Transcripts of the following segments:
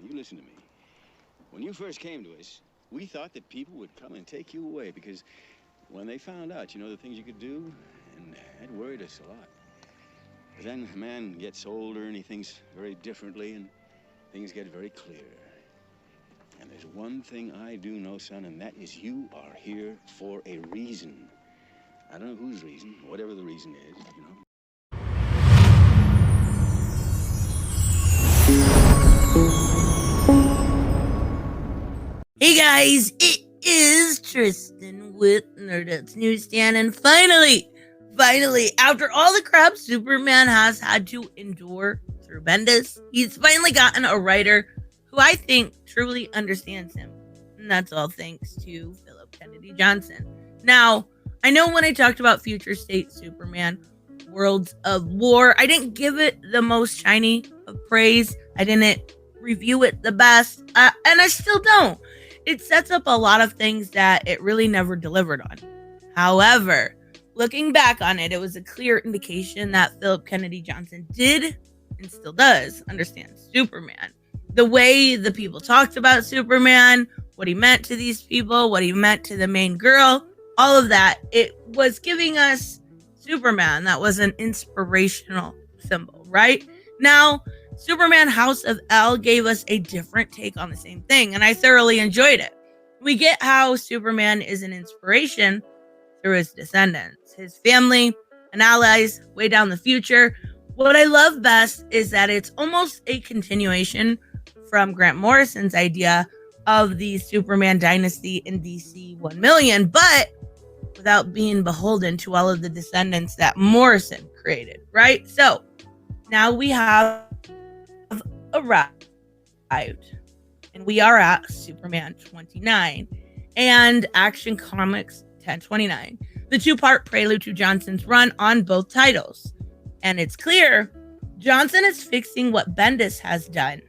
you listen to me. When you first came to us, we thought that people would come and take you away because when they found out, the things you could do, and that worried us a lot. But then a man gets older and he thinks very differently and things get very clear. And there's one thing I do know, son, and that is you are here for a reason. I don't know whose reason, whatever the reason is. Hey guys, it is Tristan with NewsStand, and finally, after all the crap Superman has had to endure through Bendis, he's finally gotten a writer who I think truly understands him. And that's all thanks to Phillip Kennedy Johnson. Now, I know when I talked about Future State Superman, Worlds of War, I didn't give it the most shiny of praise. I didn't review it the best, and I still don't. It sets up a lot of things that it really never delivered on. However, looking back on it, it was a clear indication that Phillip Kennedy Johnson did and still does understand Superman. The way the people talked about Superman, what he meant to these people, what he meant to the main girl, all of that, it was giving us Superman that was an inspirational symbol, right? Now, Superman House of L gave us a different take on the same thing, and I thoroughly enjoyed it. We get how Superman is an inspiration through his descendants, his family, and allies way down the future. What I love best is that it's almost a continuation from Grant Morrison's idea of the Superman dynasty in DC 1 million, but without being beholden to all of the descendants that Morrison created, right? So now we have arrived, and we are at Superman 29 and Action Comics 1029, the two-part prelude to Johnson's run on both titles. And it's clear Johnson is fixing what Bendis has done.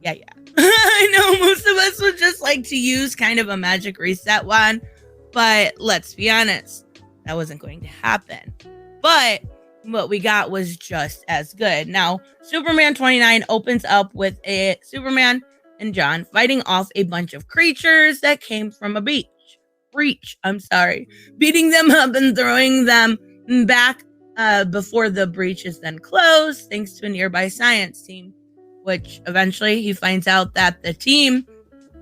Yeah. I know most of us would just like to use kind of a magic reset one, but let's be honest, that wasn't going to happen. But what we got was just as good. Now, Superman 29 opens up with a Superman and John fighting off a bunch of creatures that came from a breach, beating them up and throwing them back before the breach is then closed, thanks to a nearby science team, which eventually he finds out that the team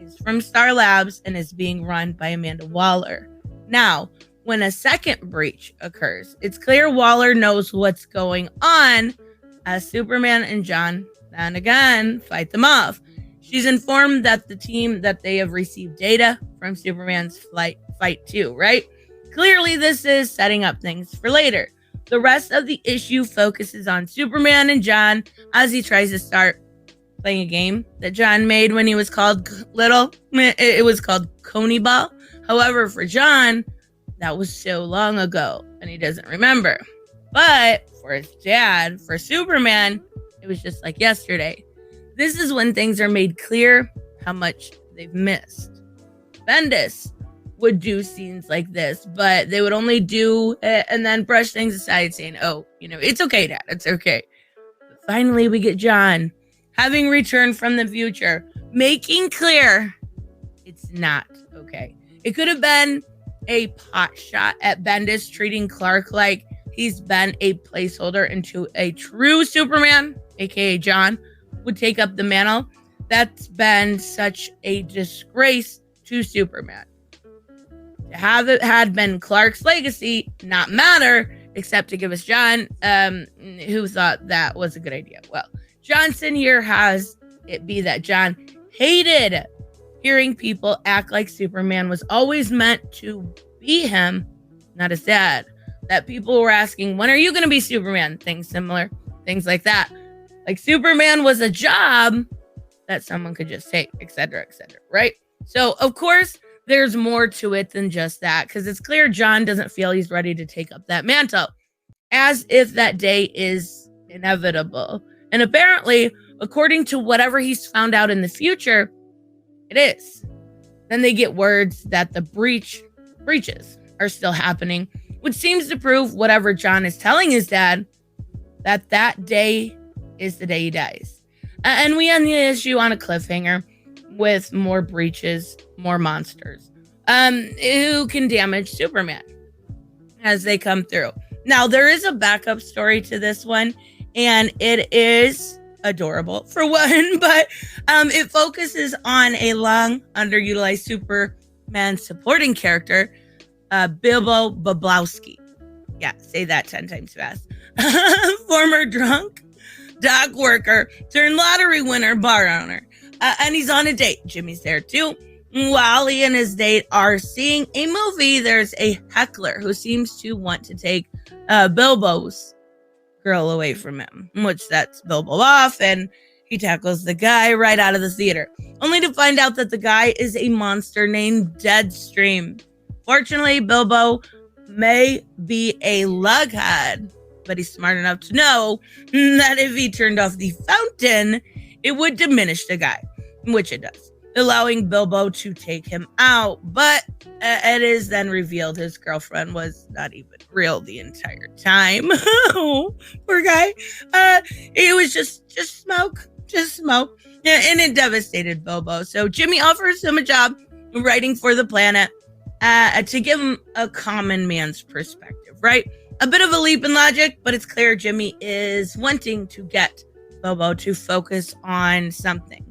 is from Star Labs and is being run by Amanda Waller. Now, when a second breach occurs, it's clear Waller knows what's going on as Superman and John then again fight them off. She's informed that the team that they have received data from Superman's fight too, right? Clearly, this is setting up things for later. The rest of the issue focuses on Superman and John as he tries to start playing a game that John made when he was called little. It was called Coney Ball. However, for John, that was so long ago, and he doesn't remember. But for his dad, for Superman, it was just like yesterday. This is when things are made clear how much they've missed. Bendis would do scenes like this, but they would only do it and then brush things aside, saying, oh, it's okay, Dad, it's okay. But finally, we get John having returned from the future, making clear it's not okay. It could have been a pot shot at Bendis treating Clark like he's been a placeholder into a true Superman, aka John, would take up the mantle. That's been such a disgrace to Superman. To have it had been Clark's legacy not matter, except to give us John, who thought that was a good idea. Well, Johnson here has it be that John hated hearing people act like Superman was always meant to be him, not his dad. That people were asking, when are you going to be Superman? Things similar, things like that. Like Superman was a job that someone could just take, etc., right? So, of course, there's more to it than just that, because it's clear John doesn't feel he's ready to take up that mantle, as if that day is inevitable. And apparently, according to whatever he's found out in the future, it is. Then they get words that the breaches are still happening, which seems to prove whatever John is telling his dad, that day is the day he dies. And we end the issue on a cliffhanger with more breaches, more monsters, who can damage Superman as they come through. Now, there is a backup story to this one, and it is adorable for one, but it focuses on a long underutilized Superman supporting character, Bibbo Bibbowski. Yeah, say that 10 times fast. Former drunk dock worker turned lottery winner bar owner. And he's on a date. Jimmy's there too. While he and his date are seeing a movie, there's a heckler who seems to want to take Bilbo's girl away from him, which sets Bilbo off, and he tackles the guy right out of the theater, only to find out that the guy is a monster named Deadstream. Fortunately, Bilbo may be a lughead, but he's smart enough to know that if he turned off the fountain, it would diminish the guy, which it does, allowing Bilbo to take him out. But it is then revealed his girlfriend was not even real the entire time. Oh, poor guy. It was just smoke, and it devastated Bilbo. So Jimmy offers him a job writing for the Planet to give him a common man's perspective, right? A bit of a leap in logic, but it's clear Jimmy is wanting to get Bilbo to focus on something.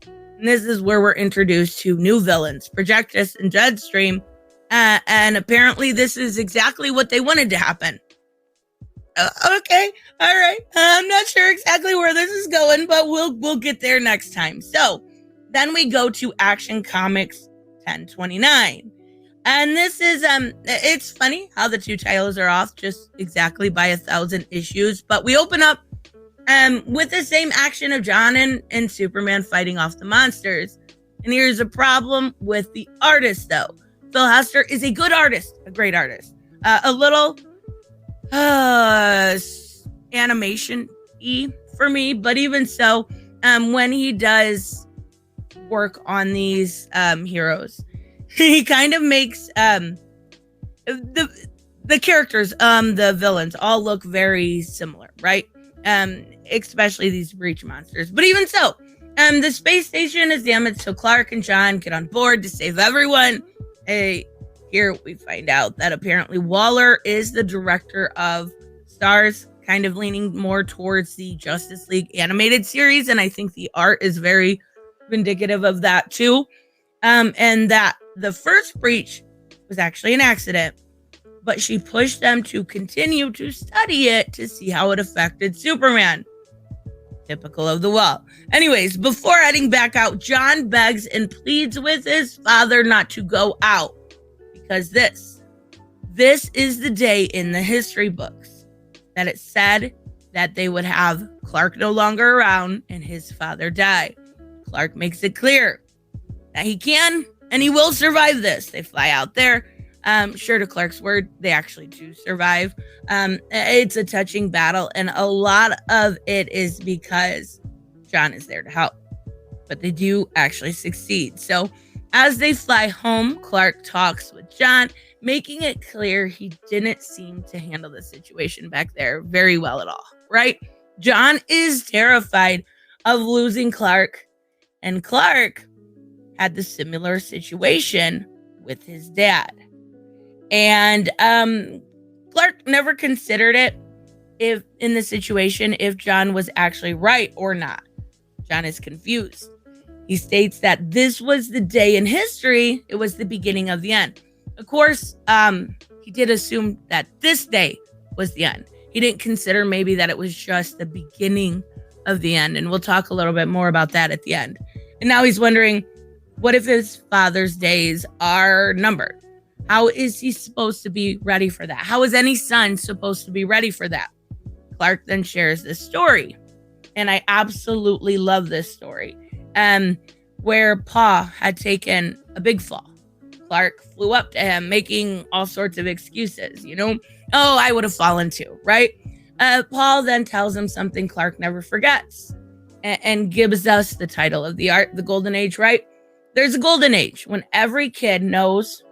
And this is where we're introduced to new villains, Projectus and Deadstream, and apparently this is exactly what they wanted to happen. Okay, all right. I'm not sure exactly where this is going, but we'll get there next time. So then we go to Action Comics 1029. And this is, it's funny how the two titles are off just exactly by 1,000 issues. But we open up with the same action of John and Superman fighting off the monsters. And here's a problem with the artist, though. Phil Hester is a good artist, a great artist. A little animation-y for me, but even so, when he does work on these heroes, he kind of makes the characters, the villains, all look very similar, right? Especially these breach monsters. But even so, the space station is damaged, so Clark and John get on board to save everyone. Here we find out that apparently Waller is the director of Stars, kind of leaning more towards the Justice League animated series, and I think the art is very vindicative of that too. And that the first breach was actually an accident, but she pushed them to continue to study it to see how it affected Superman. Typical of the Wall. Anyways, before heading back out, John begs and pleads with his father not to go out, because this is the day in the history books that it said that they would have Clark no longer around and his father die. Clark makes it clear that he can and he will survive this. They fly out there. Sure, to Clark's word, they actually do survive. It's a touching battle, and a lot of it is because John is there to help. But they do actually succeed. So as they fly home, Clark talks with John, making it clear he didn't seem to handle the situation back there very well at all, right? John is terrified of losing Clark, and Clark had the similar situation with his dad. And Clark never considered it if in the situation if John was actually right or not. John is confused. He states that this was the day in history, it was the beginning of the end. Of course, he did assume that this day was the end. He didn't consider maybe that it was just the beginning of the end. And we'll talk a little bit more about that at the end. And now he's wondering, what if his father's days are numbered? How is he supposed to be ready for that? How is any son supposed to be ready for that? Clark then shares this story. And I absolutely love this story. Where Pa had taken a big fall. Clark flew up to him, making all sorts of excuses, Oh, I would have fallen too, right? Paul then tells him something Clark never forgets and gives us the title of the art, the Golden Age, right? There's a golden age when every kid knows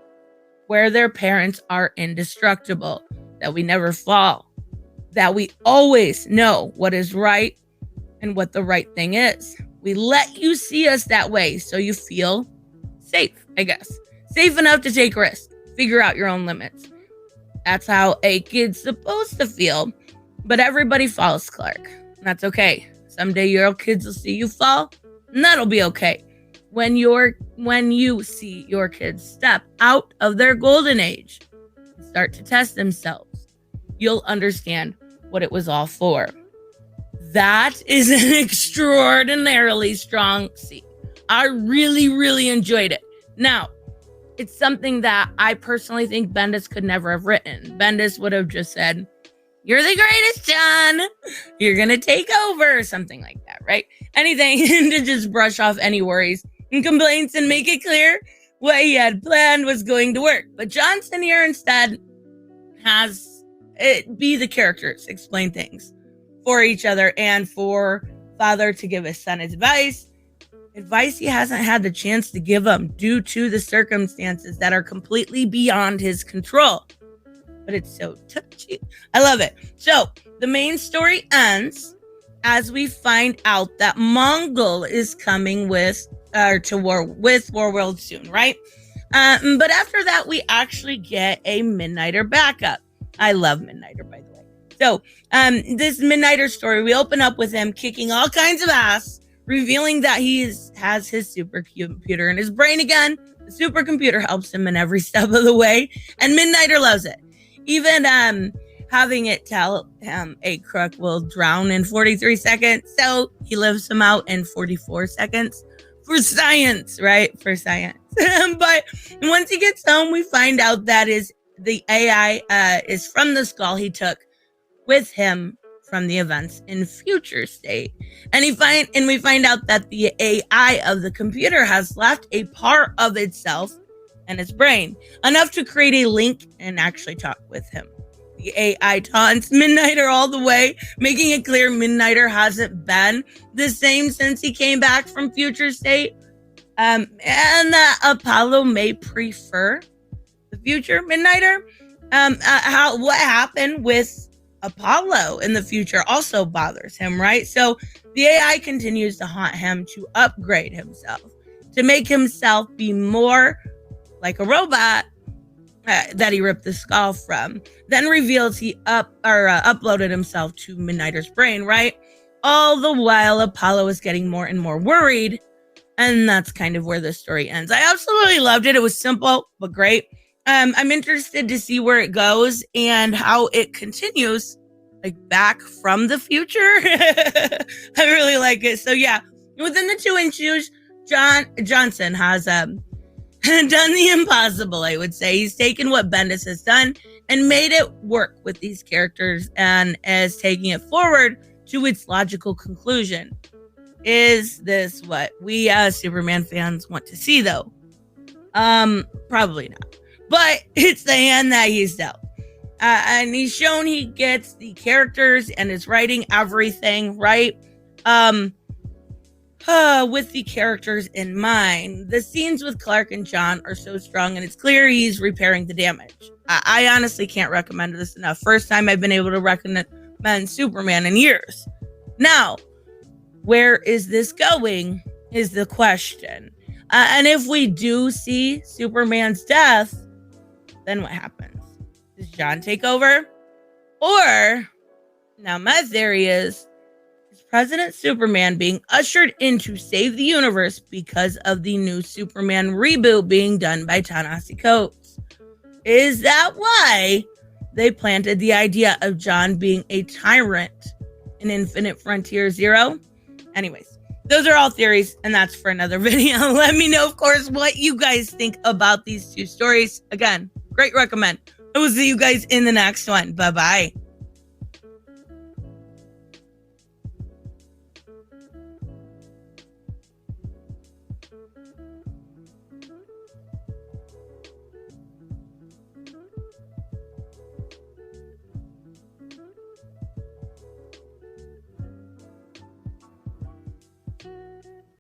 where their parents are indestructible, that we never fall, that we always know what is right and what the right thing is. We let you see us that way so you feel safe, I guess. Safe enough to take risks. Figure out your own limits. That's how a kid's supposed to feel. But everybody falls, Clark. And that's okay. Someday your kids will see you fall, and that'll be okay. When you see your kids step out of their golden age and start to test themselves, you'll understand what it was all for. That is an extraordinarily strong scene. I really, really enjoyed it. Now, it's something that I personally think Bendis could never have written. Bendis would have just said, "You're the greatest, John. You're going to take over," or something like that, right? Anything to just brush off any worries and complaints and make it clear what he had planned was going to work. But Johnson here instead has it be the characters, explain things for each other, and for father to give his son advice he hasn't had the chance to give him due to the circumstances that are completely beyond his control. But it's so touchy. I love it. So the main story ends as we find out that Mongol is coming to war with Warworld soon, right? But after that, we actually get a Midnighter backup. I love Midnighter, by the way. So this Midnighter story, we open up with him kicking all kinds of ass, revealing that he has his supercomputer in his brain again. The supercomputer helps him in every step of the way, and Midnighter loves it. Even having it tell him a crook will drown in 43 seconds, so he lives him out in 44 seconds for science, right? For science. But once he gets home, we find out that the AI is from the skull he took with him from the events in Future State. And we find out that the AI of the computer has left a part of itself and its brain, enough to create a link and actually talk with him. The AI taunts Midnighter all the way, making it clear Midnighter hasn't been the same since he came back from Future State, and that Apollo may prefer the future Midnighter. What happened with Apollo in the future also bothers him, right? So the AI continues to haunt him to upgrade himself, to make himself be more like a robot that he ripped the skull from. Then reveals he uploaded himself to Midnighter's brain, right? All the while Apollo is getting more and more worried, and that's kind of where the story ends. I absolutely loved it. It was simple but great. I'm interested to see where it goes and how it continues, like back from the future. I really like it. So yeah, within the 2 issues, Johnson has done the impossible, I would say. He's taken what Bendis has done and made it work with these characters and is taking it forward to its logical conclusion. Is this what we as Superman fans want to see, though? Probably not. But it's the hand that he's dealt. And he's shown he gets the characters and is writing everything right. With the characters in mind. The scenes with Clark and John are so strong, and it's clear he's repairing the damage. I honestly can't recommend this enough. First time I've been able to recommend Superman in years. Now, where is this going is the question. And if we do see Superman's death, then what happens? Does John take over? Or, now my theory is President Superman being ushered in to save the universe because of the new Superman reboot being done by Ta-Nehisi Coates. Is that why they planted the idea of John being a tyrant in Infinite Frontier Zero? Anyways, those are all theories, and that's for another video. Let me know, of course, what you guys think about these two stories. Again, great recommend. I will see you guys in the next one. Bye-bye.